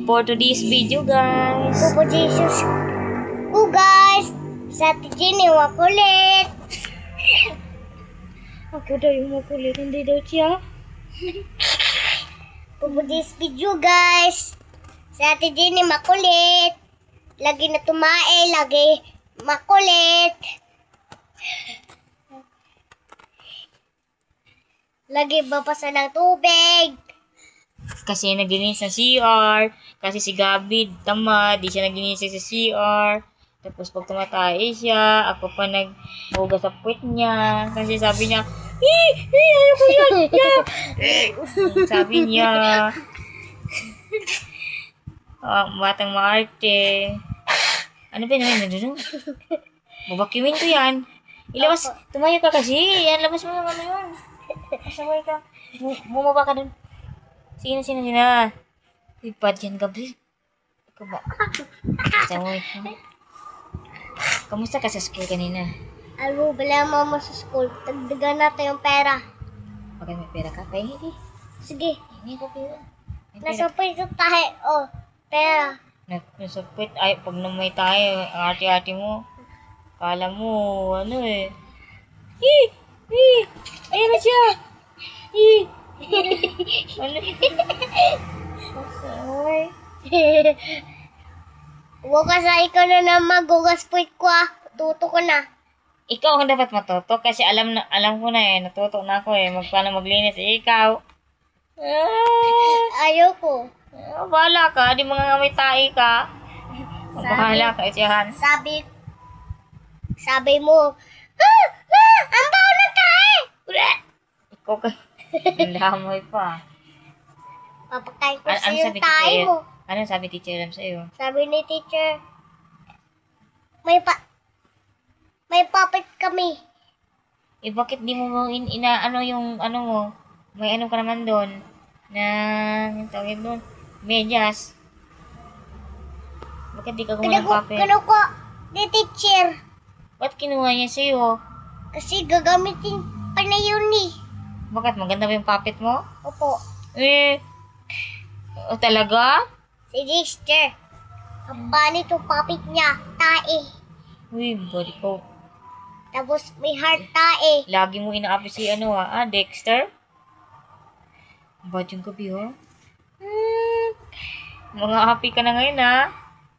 for today's video, guys. Jesus ko, guys. Sa Tijin yung makulit. Ako daw yung makulit, hindi daw siya. For today's video, guys. Sa Tijin yung makulit. Lagi na tumae, lagi makulit. Lagi babasa ng tubig. Kasi naglinis sa CR. Kasi si Gabi, tamad. Di siya naglinis sa CR. Tapos pag tumatay siya, ako pa naghugas sa puwet niya. Kasi sabi niya, ayoko yan. Sabi niya, batang maarte. Ano ba naman doon? Babakiwin ko yan. Ilabas, tumayo ka kasi. Yan, labas mo yung ano yun. Pasaway ka. Bumaba ka dun. Sino. Ipad yan, Gabriel. Ikaw ba? Pasaway ka. Kamusta ka sa school kanina? Alo, bala mo sa school. Tagdagan natin yung pera. Pag may pera ka, pahingi. Sige. Hindi ko pera. Nasa pwede tayo. Oh, pera. Nasapit. Ay, pag namay tayo, ang arte-arte mo. Kala mo, ano eh. Ayan na siya. Ano? Pasaway. Huwag ka sa ikaw na naman. Gugas puwit ko ah. Tuto ko na. Ikaw ang dapat matuto kasi alam ko na eh. Natuto na ako eh. Paano maglinis. Ikaw. Ayoko. Bahala ka. Di mga ngamay tayo ka. Bahala ka. Itiyahan. Sabi mo, ang baho ng tae! Ikaw ka. Ang lamoy pa. Papakain ko Ano sa yung sabi tae teacher? mo. Ano sabi teacher Ram sa'yo? Sabi ni teacher, may puppet kami. Eh bakit di mo inaano yung ano mo? May ano ka naman doon? Na, yung tawag doon? Medyas. Bakit di ka gumawa ng papel? Kano ko ni teacher. Ba't kinuha niya sa'yo? Kasi gagamitin pa na yun eh. Bakit? Maganda ba yung puppet mo? Opo. Talaga? Si teacher. Ang panit yung puppet niya. Tae. Uy, body ko. Tapos may heart tae. Lagi mo inaapi si Dexter? Ba't yung gabi, Mga happy ka na ngayon,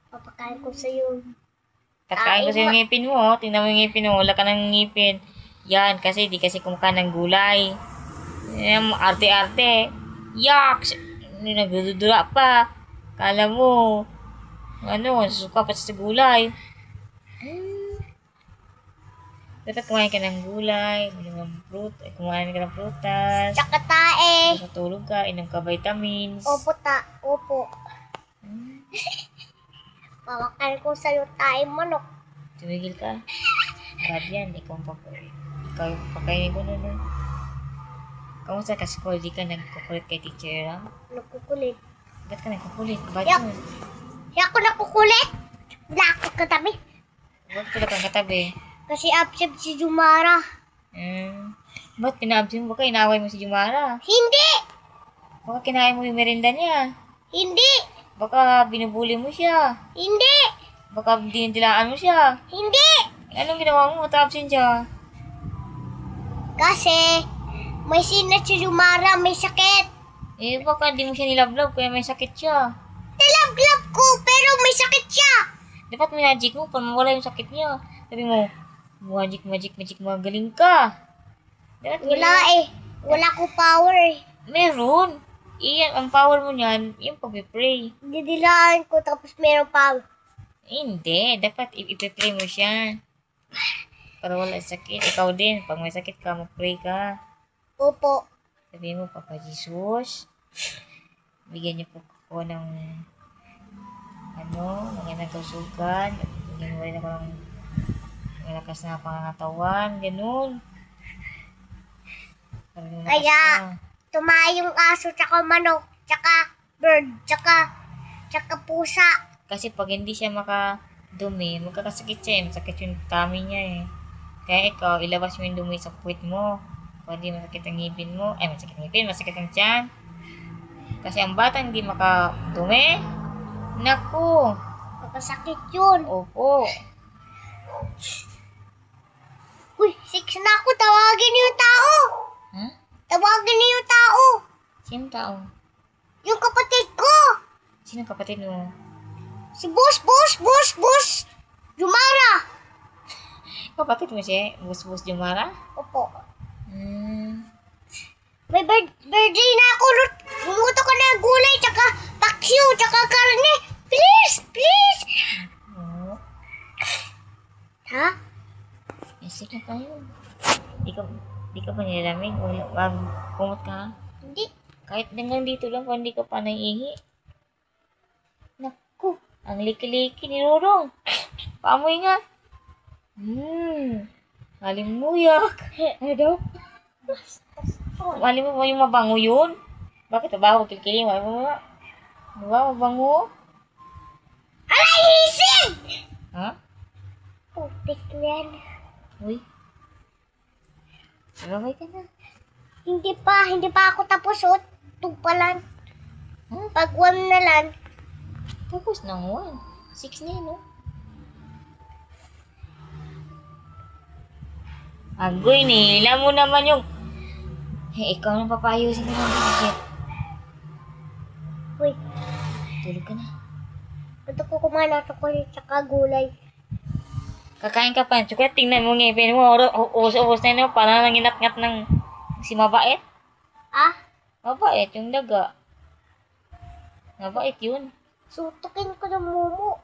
Papakain ko sa yun. Kakain ko sa yung ngipin mo, tingnan mo yung ngipin mo, wala ka ng ngipin. Yan, kasi di kasi kumakain ng gulay. Arte-arte. Yuck! Nagdudura pa. Kala mo, suka pa sa gulay. Dapat kumain ka ng gulay, kumain ka ng prutas. Tsaka tae. Matulog ka, inom ka vitamins. Opo. Papakain ko sa yung tae manok. Tumigil ka. Bad yan, ikaw pakainin ko nun. Kamusta ka school? Di ka nagkukulit kay teacher, Nakukulit. Ba't ka nagkukulit? Bad Yak. yun. Kaya ako nakukulit. Lakot katabi. Ba't ka lang katabi? Kasi absent si Jumara. Ba't pina-absent mo? Baka inaway mo si Jumara. Hindi! Baka kinain mo yung merinda niya. Hindi! Baka binubuli mo siya. Hindi! Baka dinidilaan mo siya. Hindi! Anong ginawa mo? Absent siya. Kasi may sinat si Jumara, may sakit. Baka di mo siya nilablab kaya may sakit siya. Nilab-lab ko, pero may sakit siya. Dapat magic mo para mawala yung sakit niya. Sabi mo, magic, magaling ka. Dapat Wala Wala ko power eh. Meron. Iyan, ang power mo niyan, yung pag-pray. Didilaan ko tapos meron power. Hindi, dapat ipipray mo siya. Para wala sakit. Ikaw din, pag may sakit ka, mag-pray ka. Opo. Sabi mo, Papa Jesus, bigyan niyo po ako ng mga nagkasugan. Bigyan mo rin ako ng malakas na pangangatawan. Ganun. Kaya, tumayong aso, tsaka manok, tsaka bird, tsaka pusa. Kasi pag hindi siya makadumi, magkakasakit siya. Masakit yung tummy niya eh. Kaya ikaw, ilabas mo yung dumi sa puwit mo. Kung hindi masakit ang ngipin mo. Masakit ang ngipin, masakit ang tiyan. Kasi ang bata hindi makadumi. Naku. Makasakit yun. Opo. Uy, 6 na ako. Tawagin niyo yung tao. Ha? Tawagin niyo yung tao. Sino tao? Yung kapatid ko. Sino kapatid mo? Si Boss. Jumara. Kapatid mo siya? Bus Jumara? Opo. Hmm. May birthday na ako. Bumuto ka ng gulay, tsaka paksiw, tsaka karne. Please. Oo. Ha? Sige pa yun. Di ka pa nilalamig. Wag kumot ka. Hindi. Kahit hanggang dito lang kung hindi ka pa naiihi. Naku. Ang liki-liki ni Rorong. Paamoy nga. Malimuyak. Ano daw? Mali mo ba yung mabango yun? Bakit mabango? Kilkili mo. Ano ba? Mabango? Alay, isig! Ha? Putik na yan. Uy. Nagaway ka na. Hindi pa ako tapos, oh. Tugpa lang. Huh? Pag 1 na lang. Tapos na 1. 6 na yun, no? Agoy, nila mo naman yung... ikaw nang papayusin ka ng bakit. Uy, Tulog ka na. gusto ko kumain ng chocolate tsaka gulay. Kakain ka pa. Tsaka tingnan mo ngipin mo. Ubos na yun. Parang nanginat-ngat ng si mabait. Ah? Mabait yung daga. Mabait yun. Sutukin ko ng mumu.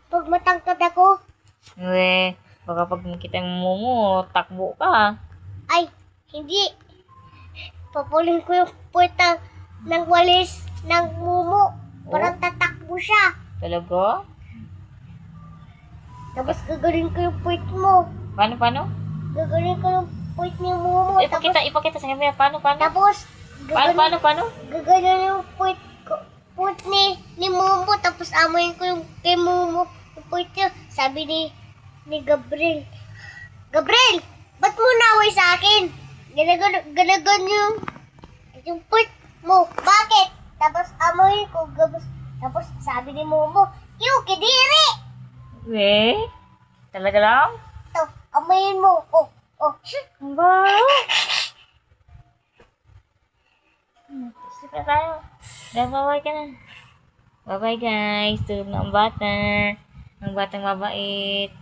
Pag matangkad ako. Baka pag makita mo mo, takbo ka. Ay, hindi. Papulin ko yung puweta ng walis ng mumu. Parang tatakbo siya. Talaga? Tapos gagawin ko yung puwet mo. Paano? Gagawin ko yung puwet ni mumu. Ipakita sa camera. Paano? Tapos, Paano? gagawin yung puwet ni mumu. Tapos amoyin ko yung kay mumu. Yung puwet niya. Sabi ni Gabriel. Gabriel! Ba't mo naway sa akin? Ganagan yung puwet mo. Bakit? Tapos amoyin ko. Tapos sabi ni mumu, "Yung kidiri!" Talaga lang? Ito, amoyin mo. Oh. Ba? Sige tayo. Bye-bye ka na. Bye-bye guys. Tulog na ang bata. Ang batang mabait.